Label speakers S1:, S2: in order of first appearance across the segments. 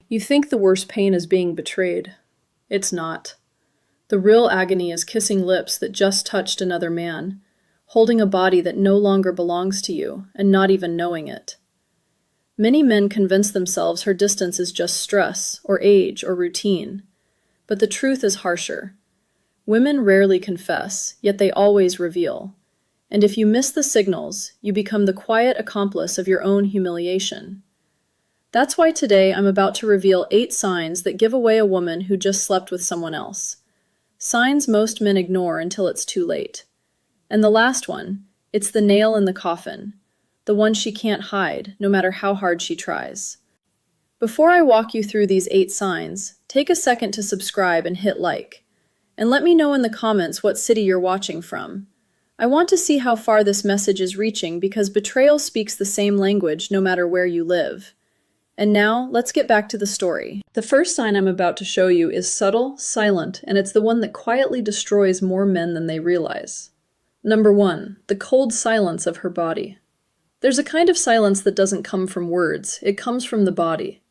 S1: You think the worst pain is being betrayed. It's not. The real agony is kissing lips that just touched another man, holding a body that no longer belongs to you, and not even knowing it. Many men convince themselves her distance is just stress, or age, or routine. But the truth is harsher. Women rarely confess, yet they always reveal. And if you miss the signals, you become the quiet accomplice of your own humiliation. That's why today I'm about to reveal 8 signs that give away a woman who just slept with someone else. Signs most men ignore until it's too late. And the last one, it's the nail in the coffin, the one she can't hide, no matter how hard she tries. Before I walk you through these 8 signs, take a second to subscribe and hit like. And let me know in the comments what city you're watching from. I want to see how far this message is reaching because betrayal speaks the same language no matter where you live. And now, let's get back to the story. The first sign I'm about to show you is subtle, silent, and it's the one that quietly destroys more men than they realize. Number 1, the cold silence of her body. There's a kind of silence that doesn't come from words, it comes from the body.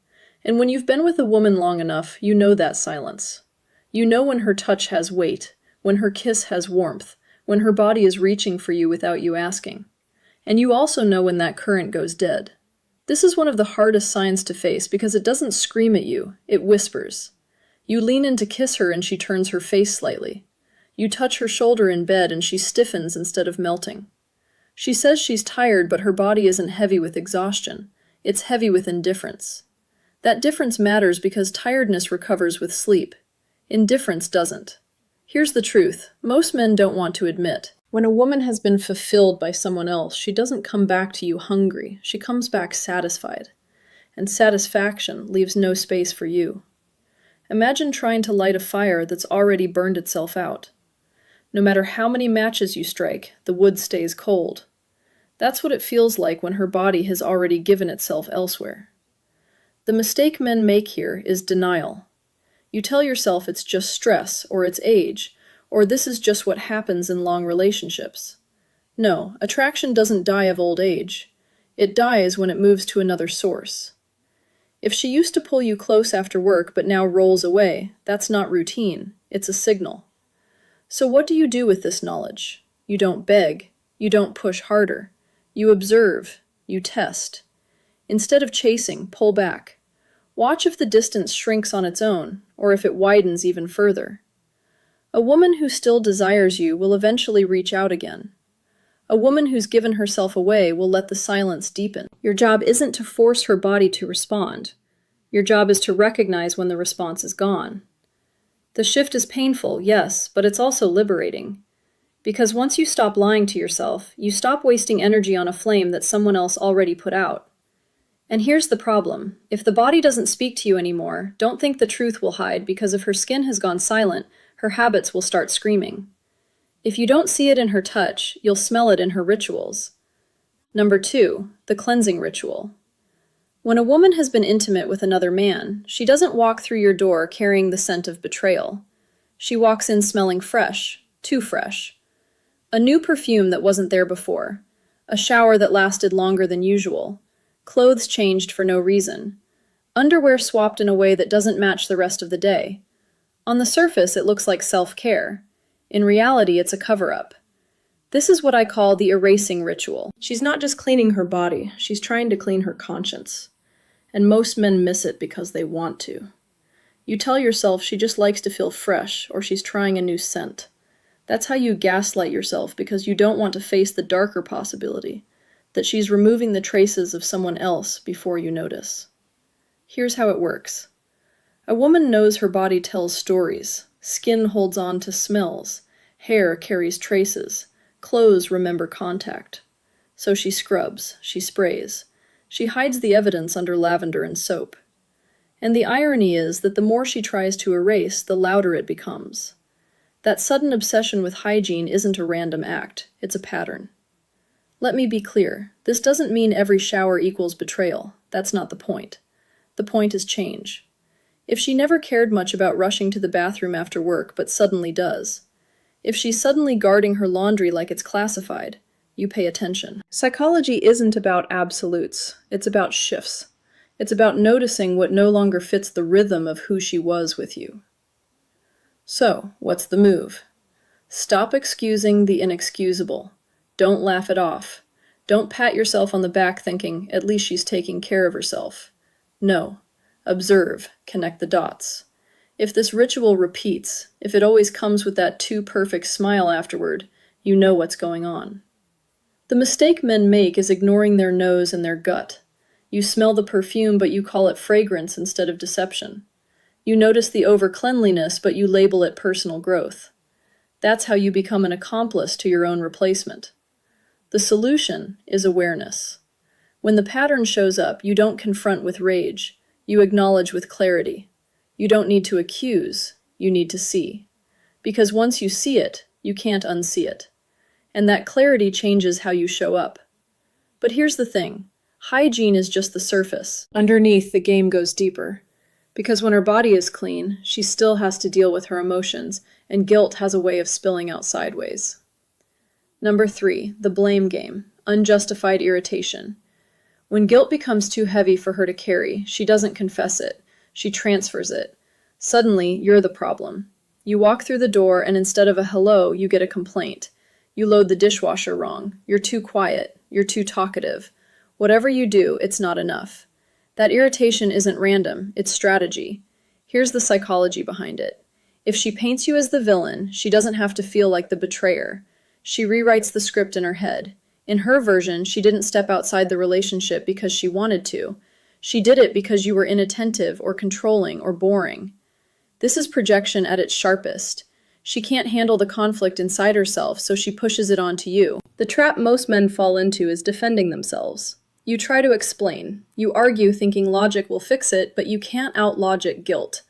S1: And when you've been with a woman long enough, you know that silence. You know when her touch has weight, when her kiss has warmth, when her body is reaching for you without you asking. And you also know when that current goes dead. This is one of the hardest signs to face because it doesn't scream at you, it whispers. You lean in to kiss her and she turns her face slightly. You touch her shoulder in bed and she stiffens instead of melting. She says she's tired, but her body isn't heavy with exhaustion. It's heavy with indifference. That difference matters because tiredness recovers with sleep. Indifference doesn't. Here's the truth. Most men don't want to admit. When a woman has been fulfilled by someone else, she doesn't come back to you hungry. She comes back satisfied. And satisfaction leaves no space for you. Imagine trying to light a fire that's already burned itself out. No matter how many matches you strike, the wood stays cold. That's what it feels like when her body has already given itself elsewhere. The mistake men make here is denial. You tell yourself it's just stress, or it's age, or this is just what happens in long relationships. No, attraction doesn't die of old age. It dies when it moves to another source. If she used to pull you close after work but now rolls away, that's not routine, it's a signal. So what do you do with this knowledge? You don't beg, you don't push harder. You observe, you test. Instead of chasing, pull back. Watch if the distance shrinks on its own, or if it widens even further. A woman who still desires you will eventually reach out again. A woman who's given herself away will let the silence deepen. Your job isn't to force her body to respond. Your job is to recognize when the response is gone. The shift is painful, yes, but it's also liberating. Because once you stop lying to yourself, you stop wasting energy on a flame that someone else already put out. And here's the problem. If the body doesn't speak to you anymore, don't think the truth will hide because if her skin has gone silent, her habits will start screaming. If you don't see it in her touch, you'll smell it in her rituals. Number 2, the cleansing ritual. When a woman has been intimate with another man, she doesn't walk through your door carrying the scent of betrayal. She walks in smelling fresh, too fresh. A new perfume that wasn't there before. A shower that lasted longer than usual. Clothes changed for no reason. Underwear swapped in a way that doesn't match the rest of the day. On the surface, it looks like self-care. In reality, it's a cover-up. This is what I call the erasing ritual. She's not just cleaning her body, she's trying to clean her conscience. And most men miss it because they want to. You tell yourself she just likes to feel fresh, or she's trying a new scent. That's how you gaslight yourself because you don't want to face the darker possibility, that she's removing the traces of someone else before you notice. Here's how it works. A woman knows her body tells stories. Skin holds on to smells. Hair carries traces. Clothes remember contact. So she scrubs. She sprays. She hides the evidence under lavender and soap. And the irony is that the more she tries to erase, the louder it becomes. That sudden obsession with hygiene isn't a random act. It's a pattern. Let me be clear. This doesn't mean every shower equals betrayal. That's not the point. The point is change. If she never cared much about rushing to the bathroom after work, but suddenly does. If she's suddenly guarding her laundry like it's classified, you pay attention. Psychology isn't about absolutes. It's about shifts. It's about noticing what no longer fits the rhythm of who she was with you. So, what's the move? Stop excusing the inexcusable. Don't laugh it off. Don't pat yourself on the back thinking, at least she's taking care of herself. No. Observe, connect the dots. If this ritual repeats, if it always comes with that too perfect smile afterward, you know what's going on. The mistake men make is ignoring their nose and their gut. You smell the perfume, but you call it fragrance instead of deception. You notice the over-cleanliness, but you label it personal growth. That's how you become an accomplice to your own replacement. The solution is awareness. When the pattern shows up, you don't confront with rage. You acknowledge with clarity. You don't need to accuse. You need to see. Because once you see it, you can't unsee it. And that clarity changes how you show up. But here's the thing. Hygiene is just the surface. Underneath, the game goes deeper. Because when her body is clean, she still has to deal with her emotions, and guilt has a way of spilling out sideways. Number 3, the blame game, unjustified irritation. When guilt becomes too heavy for her to carry, she doesn't confess it. She transfers it. Suddenly, you're the problem. You walk through the door, and instead of a hello, you get a complaint. You load the dishwasher wrong. You're too quiet. You're too talkative. Whatever you do, it's not enough. That irritation isn't random, it's strategy. Here's the psychology behind it. If she paints you as the villain, she doesn't have to feel like the betrayer. She rewrites the script in her head. In her version, she didn't step outside the relationship because she wanted to. She did it because you were inattentive or controlling or boring. This is projection at its sharpest. She can't handle the conflict inside herself, so she pushes it onto you. The trap most men fall into is defending themselves. You try to explain. You argue thinking logic will fix it, but you can't out-logic guilt.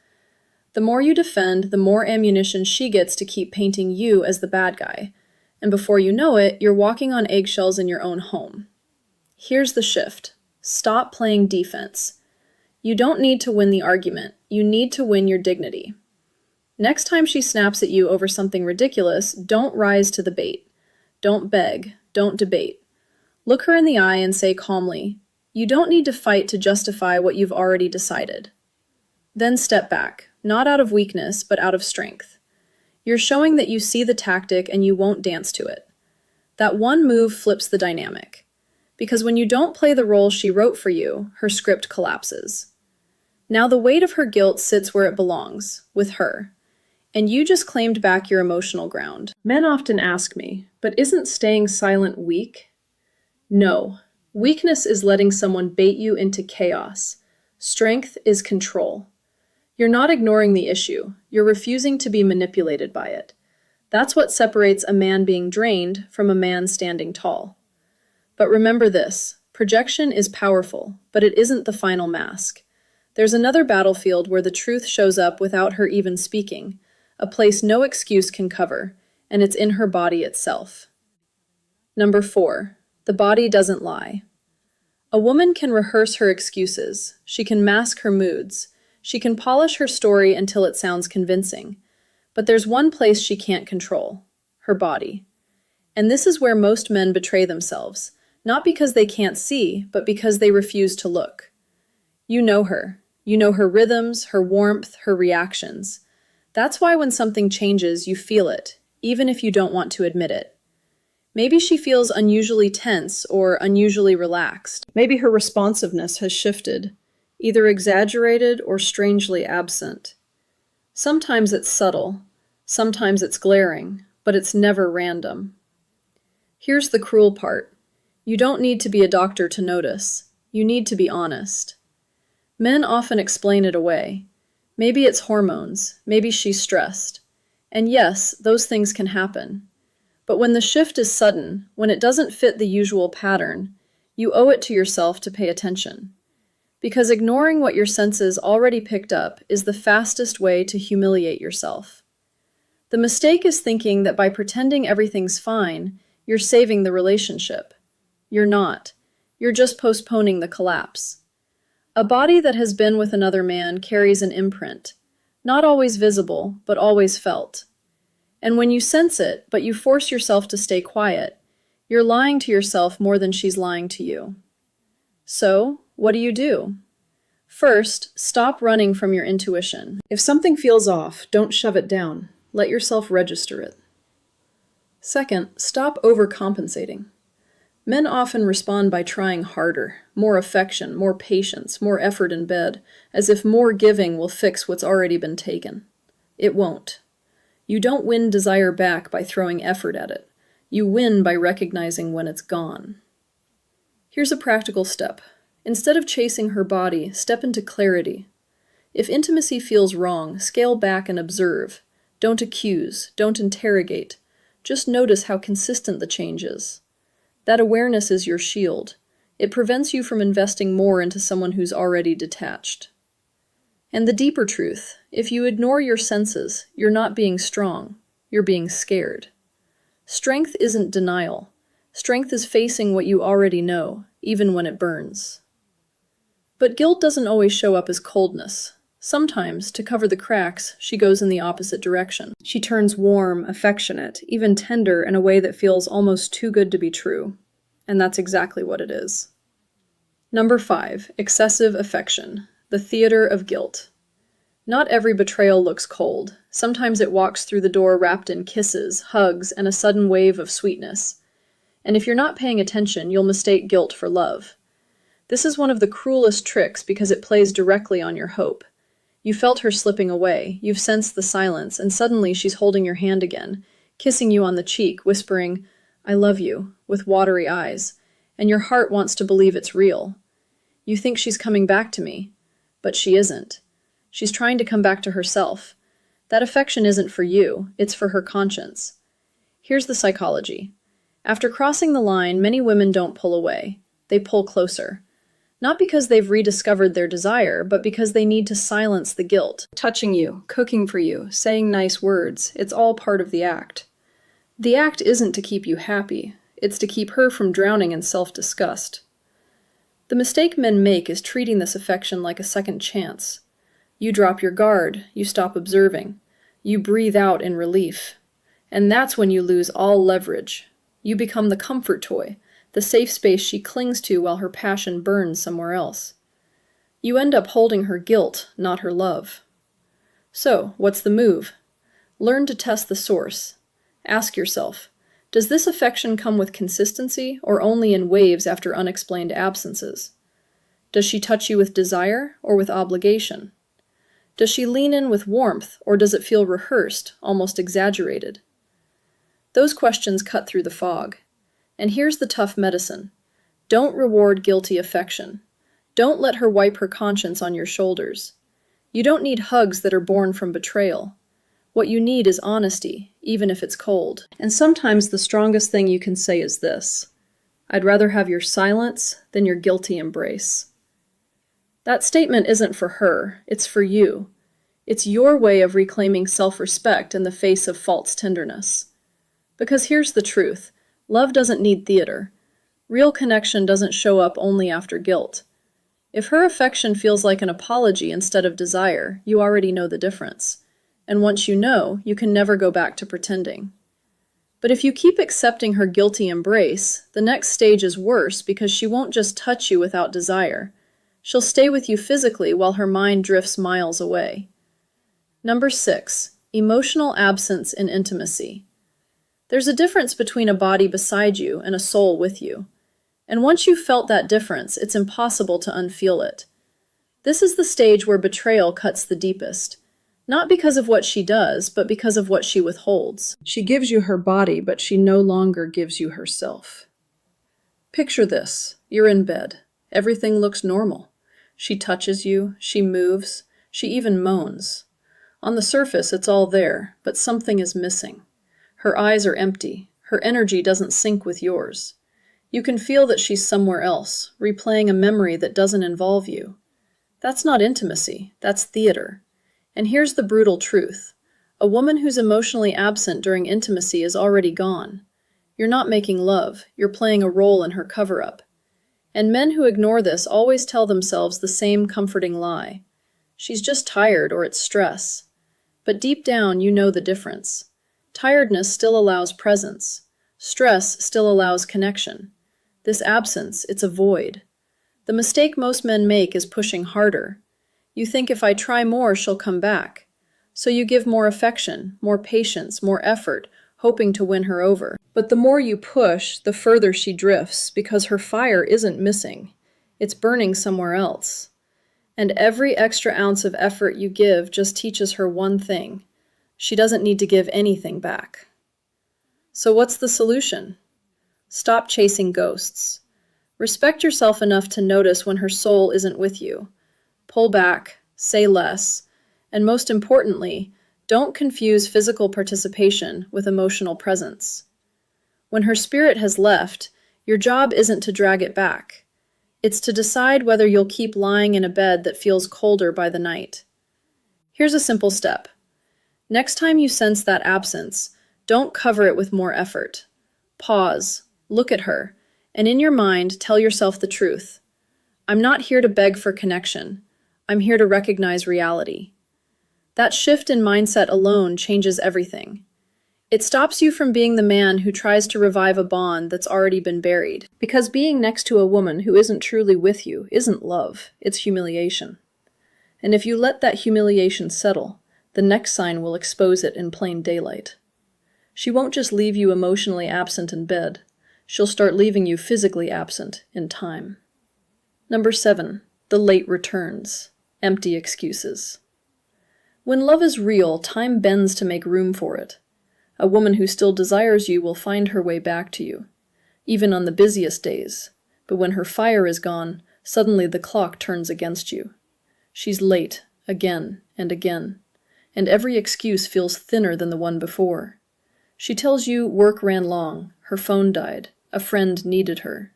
S1: The more you defend, the more ammunition she gets to keep painting you as the bad guy. And before you know it, you're walking on eggshells in your own home. Here's the shift. Stop playing defense. You don't need to win the argument. You need to win your dignity. Next time she snaps at you over something ridiculous, don't rise to the bait. Don't beg. Don't debate. Look her in the eye and say calmly, "You don't need to fight to justify what you've already decided." Then step back, not out of weakness, but out of strength. You're showing that you see the tactic and you won't dance to it. That one move flips the dynamic. Because when you don't play the role she wrote for you, her script collapses. Now the weight of her guilt sits where it belongs, with her. And you just claimed back your emotional ground. Men often ask me, but isn't staying silent weak? No. Weakness is letting someone bait you into chaos. Strength is control. You're not ignoring the issue. You're refusing to be manipulated by it. That's what separates a man being drained from a man standing tall. But remember this, projection is powerful, but it isn't the final mask. There's another battlefield where the truth shows up without her even speaking, a place no excuse can cover, and it's in her body itself. Number 4, the body doesn't lie. A woman can rehearse her excuses. She can mask her moods. She can polish her story until it sounds convincing. But there's one place she can't control, her body. And this is where most men betray themselves, not because they can't see, but because they refuse to look. You know her. You know her rhythms, her warmth, her reactions. That's why when something changes, you feel it, even if you don't want to admit it. Maybe she feels unusually tense or unusually relaxed. Maybe her responsiveness has shifted, either exaggerated or strangely absent. Sometimes it's subtle, sometimes it's glaring, but it's never random. Here's the cruel part. You don't need to be a doctor to notice. You need to be honest. Men often explain it away. Maybe it's hormones, maybe she's stressed. And yes, those things can happen. But when the shift is sudden, when it doesn't fit the usual pattern, you owe it to yourself to pay attention. Because ignoring what your senses already picked up is the fastest way to humiliate yourself. The mistake is thinking that by pretending everything's fine, you're saving the relationship. You're not. You're just postponing the collapse. A body that has been with another man carries an imprint, not always visible, but always felt. And when you sense it, but you force yourself to stay quiet, you're lying to yourself more than she's lying to you. So, what do? First, stop running from your intuition. If something feels off, don't shove it down. Let yourself register it. Second, stop overcompensating. Men often respond by trying harder, more affection, more patience, more effort in bed, as if more giving will fix what's already been taken. It won't. You don't win desire back by throwing effort at it. You win by recognizing when it's gone. Here's a practical step. Instead of chasing her body, step into clarity. If intimacy feels wrong, scale back and observe. Don't accuse, don't interrogate. Just notice how consistent the change is. That awareness is your shield. It prevents you from investing more into someone who's already detached. And the deeper truth, if you ignore your senses, you're not being strong, you're being scared. Strength isn't denial. Strength is facing what you already know, even when it burns. But guilt doesn't always show up as coldness. Sometimes, to cover the cracks, she goes in the opposite direction. She turns warm, affectionate, even tender in a way that feels almost too good to be true. And that's exactly what it is. Number 5, excessive affection. The theater of guilt. Not every betrayal looks cold. Sometimes it walks through the door wrapped in kisses, hugs, and a sudden wave of sweetness. And if you're not paying attention, you'll mistake guilt for love. This is one of the cruelest tricks because it plays directly on your hope. You felt her slipping away, you've sensed the silence, and suddenly she's holding your hand again, kissing you on the cheek, whispering, "I love you," with watery eyes, and your heart wants to believe it's real. You think she's coming back to me. But she isn't. She's trying to come back to herself. That affection isn't for you, it's for her conscience. Here's the psychology. After crossing the line, many women don't pull away. They pull closer. Not because they've rediscovered their desire, but because they need to silence the guilt. Touching you, cooking for you, saying nice words, it's all part of the act. The act isn't to keep you happy, it's to keep her from drowning in self-disgust. The mistake men make is treating this affection like a second chance. You drop your guard, you stop observing, you breathe out in relief. And that's when you lose all leverage. You become the comfort toy, the safe space she clings to while her passion burns somewhere else. You end up holding her guilt, not her love. So, what's the move? Learn to test the source. Ask yourself, does this affection come with consistency or only in waves after unexplained absences? Does she touch you with desire or with obligation? Does she lean in with warmth or does it feel rehearsed, almost exaggerated? Those questions cut through the fog. And here's the tough medicine. Don't reward guilty affection. Don't let her wipe her conscience on your shoulders. You don't need hugs that are born from betrayal. What you need is honesty, even if it's cold. And sometimes the strongest thing you can say is this: I'd rather have your silence than your guilty embrace. That statement isn't for her, it's for you. It's your way of reclaiming self-respect in the face of false tenderness. Because here's the truth, love doesn't need theater. Real connection doesn't show up only after guilt. If her affection feels like an apology instead of desire, you already know the difference. And once you know, you can never go back to pretending. But if you keep accepting her guilty embrace, the next stage is worse because she won't just touch you without desire. She'll stay with you physically while her mind drifts miles away. Number 6, emotional absence in intimacy. There's a difference between a body beside you and a soul with you. And once you've felt that difference, it's impossible to unfeel it. This is the stage where betrayal cuts the deepest. Not because of what she does, but because of what she withholds. She gives you her body, but she no longer gives you herself. Picture this. You're in bed. Everything looks normal. She touches you, she moves, she even moans. On the surface, it's all there, but something is missing. Her eyes are empty. Her energy doesn't sync with yours. You can feel that she's somewhere else, replaying a memory that doesn't involve you. That's not intimacy, that's theater. And here's the brutal truth. A woman who's emotionally absent during intimacy is already gone. You're not making love, you're playing a role in her cover-up. And men who ignore this always tell themselves the same comforting lie. She's just tired or it's stress. But deep down, you know the difference. Tiredness still allows presence. Stress still allows connection. This absence, it's a void. The mistake most men make is pushing harder. You think if I try more, she'll come back. So you give more affection, more patience, more effort, hoping to win her over. But the more you push, the further she drifts because her fire isn't missing. It's burning somewhere else. And every extra ounce of effort you give just teaches her one thing. She doesn't need to give anything back. So what's the solution? Stop chasing ghosts. Respect yourself enough to notice when her soul isn't with you. Pull back, say less, and most importantly, don't confuse physical participation with emotional presence. When her spirit has left, your job isn't to drag it back. It's to decide whether you'll keep lying in a bed that feels colder by the night. Here's a simple step. Next time you sense that absence, don't cover it with more effort. Pause, look at her, and in your mind, tell yourself the truth. I'm not here to beg for connection. I'm here to recognize reality. That shift in mindset alone changes everything. It stops you from being the man who tries to revive a bond that's already been buried. Because being next to a woman who isn't truly with you isn't love, it's humiliation. And if you let that humiliation settle, the next sign will expose it in plain daylight. She won't just leave you emotionally absent in bed. She'll start leaving you physically absent in time. Number 7, the late returns. Empty excuses. When love is real, time bends to make room for it. A woman who still desires you will find her way back to you, even on the busiest days. But when her fire is gone, suddenly the clock turns against you. She's late, again and again, and every excuse feels thinner than the one before. She tells you work ran long, her phone died, a friend needed her.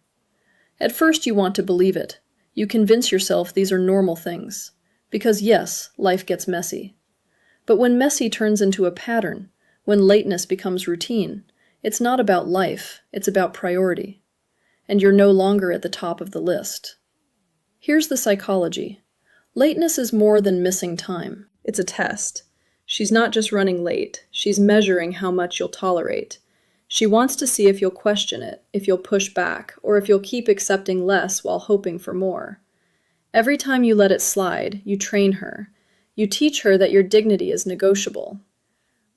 S1: At first you want to believe it. You convince yourself these are normal things. Because yes, life gets messy. But when messy turns into a pattern, when lateness becomes routine, it's not about life, it's about priority. And you're no longer at the top of the list. Here's the psychology. Lateness is more than missing time. It's a test. She's not just running late, she's measuring how much you'll tolerate. She wants to see if you'll question it, if you'll push back, or if you'll keep accepting less while hoping for more. Every time you let it slide, you train her. You teach her that your dignity is negotiable.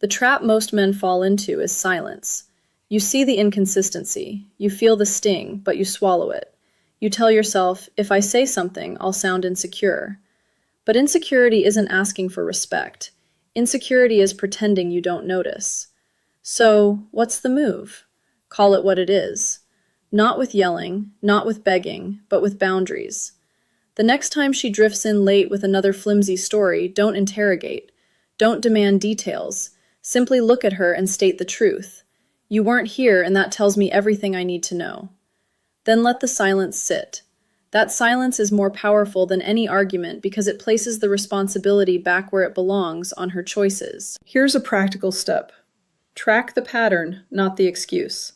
S1: The trap most men fall into is silence. You see the inconsistency, you feel the sting, but you swallow it. You tell yourself, if I say something, I'll sound insecure. But insecurity isn't asking for respect. Insecurity is pretending you don't notice. So, what's the move? Call it what it is. Not with yelling, not with begging, but with boundaries. The next time she drifts in late with another flimsy story, don't interrogate. Don't demand details. Simply look at her and state the truth. You weren't here, and that tells me everything I need to know. Then let the silence sit. That silence is more powerful than any argument because it places the responsibility back where it belongs on her choices. Here's a practical step. Track the pattern, not the excuse.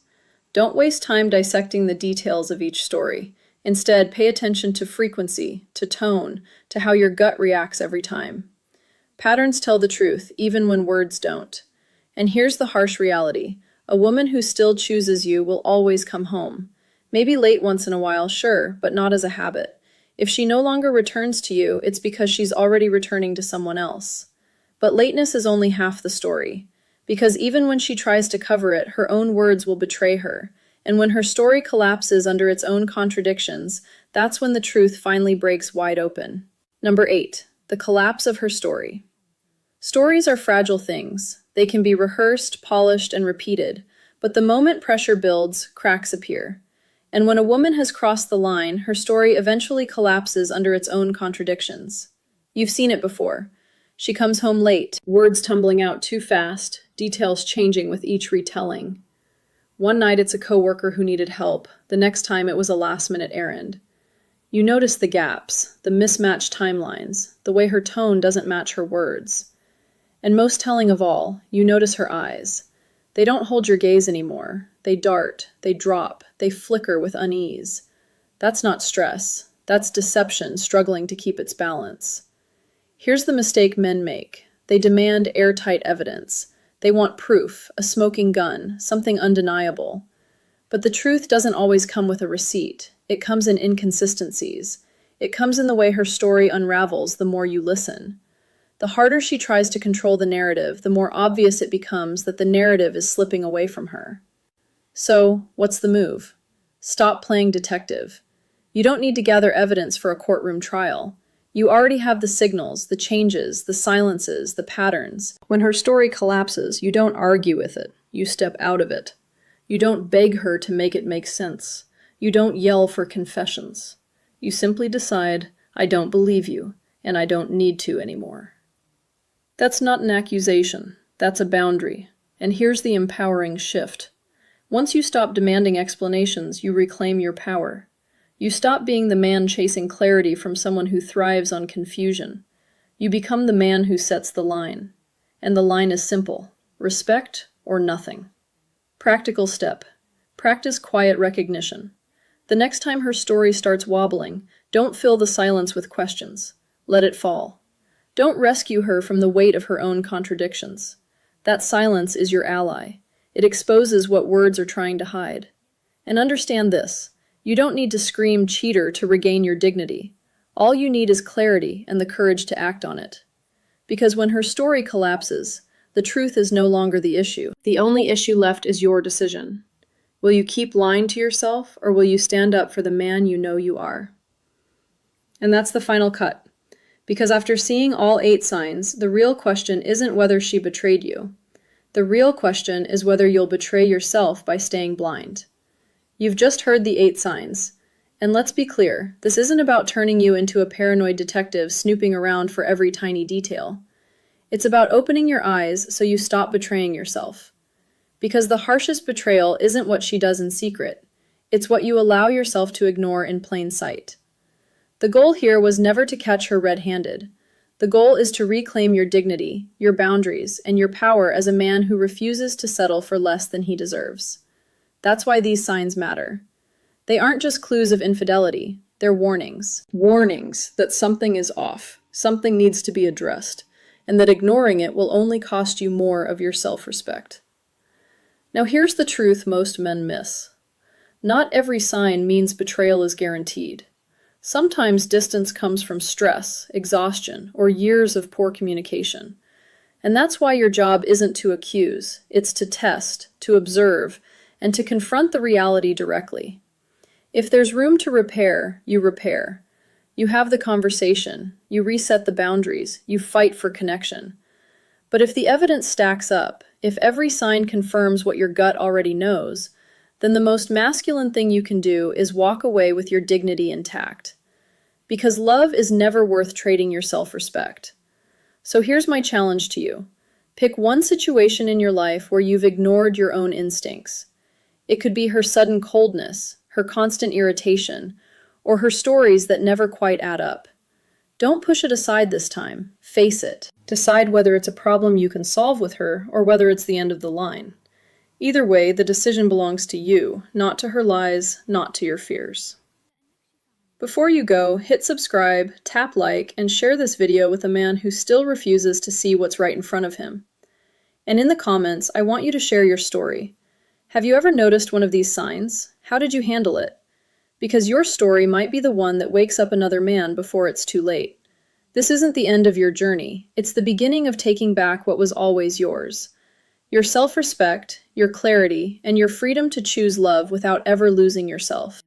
S1: Don't waste time dissecting the details of each story. Instead, pay attention to frequency, to tone, to how your gut reacts every time. Patterns tell the truth, even when words don't. And here's the harsh reality. A woman who still chooses you will always come home. Maybe late once in a while, sure, but not as a habit. If she no longer returns to you, it's because she's already returning to someone else. But lateness is only half the story. Because even when she tries to cover it, her own words will betray her. And when her story collapses under its own contradictions, that's when the truth finally breaks wide open. Number 8, the collapse of her story. Stories are fragile things. They can be rehearsed, polished, and repeated. But the moment pressure builds, cracks appear. And when a woman has crossed the line, her story eventually collapses under its own contradictions. You've seen it before. She comes home late, words tumbling out too fast, details changing with each retelling. One night it's a coworker who needed help, the next time it was a last-minute errand. You notice the gaps, the mismatched timelines, the way her tone doesn't match her words. And most telling of all, you notice her eyes. They don't hold your gaze anymore. They dart, they drop, they flicker with unease. That's not stress. That's deception struggling to keep its balance. Here's the mistake men make. They demand airtight evidence. They want proof, a smoking gun, something undeniable. But the truth doesn't always come with a receipt. It comes in inconsistencies. It comes in the way her story unravels the more you listen. The harder she tries to control the narrative, the more obvious it becomes that the narrative is slipping away from her. So, what's the move? Stop playing detective. You don't need to gather evidence for a courtroom trial. You already have the signals, the changes, the silences, the patterns. When her story collapses, you don't argue with it. You step out of it. You don't beg her to make it make sense. You don't yell for confessions. You simply decide, I don't believe you, and I don't need to anymore. That's not an accusation. That's a boundary. And here's the empowering shift. Once you stop demanding explanations, you reclaim your power. You stop being the man chasing clarity from someone who thrives on confusion. You become the man who sets the line. And the line is simple: respect or nothing. Practical step. Practice quiet recognition. The next time her story starts wobbling, don't fill the silence with questions. Let it fall. Don't rescue her from the weight of her own contradictions. That silence is your ally. It exposes what words are trying to hide. And understand this: you don't need to scream cheater to regain your dignity. All you need is clarity and the courage to act on it. Because when her story collapses, the truth is no longer the issue. The only issue left is your decision. Will you keep lying to yourself, or will you stand up for the man you know you are? And that's the final cut. Because after seeing all 8 signs, the real question isn't whether she betrayed you. The real question is whether you'll betray yourself by staying blind. You've just heard the 8 signs. And let's be clear, this isn't about turning you into a paranoid detective snooping around for every tiny detail. It's about opening your eyes so you stop betraying yourself. Because the harshest betrayal isn't what she does in secret. It's what you allow yourself to ignore in plain sight. The goal here was never to catch her red-handed. The goal is to reclaim your dignity, your boundaries, and your power as a man who refuses to settle for less than he deserves. That's why these signs matter. They aren't just clues of infidelity, they're warnings. Warnings that something is off, something needs to be addressed, and that ignoring it will only cost you more of your self-respect. Now here's the truth most men miss. Not every sign means betrayal is guaranteed. Sometimes distance comes from stress, exhaustion, or years of poor communication. And that's why your job isn't to accuse, it's to test, to observe, and to confront the reality directly. If there's room to repair, you repair. You have the conversation, you reset the boundaries, you fight for connection. But if the evidence stacks up, if every sign confirms what your gut already knows, then the most masculine thing you can do is walk away with your dignity intact. Because love is never worth trading your self-respect. So here's my challenge to you. Pick one situation in your life where you've ignored your own instincts. It could be her sudden coldness, her constant irritation, or her stories that never quite add up. Don't push it aside this time. Face it. Decide whether it's a problem you can solve with her or whether it's the end of the line. Either way, the decision belongs to you, not to her lies, not to your fears. Before you go, hit subscribe, tap like, and share this video with a man who still refuses to see what's right in front of him. And in the comments, I want you to share your story. Have you ever noticed one of these signs? How did you handle it? Because your story might be the one that wakes up another man before it's too late. This isn't the end of your journey. It's the beginning of taking back what was always yours. Your self-respect, your clarity, and your freedom to choose love without ever losing yourself.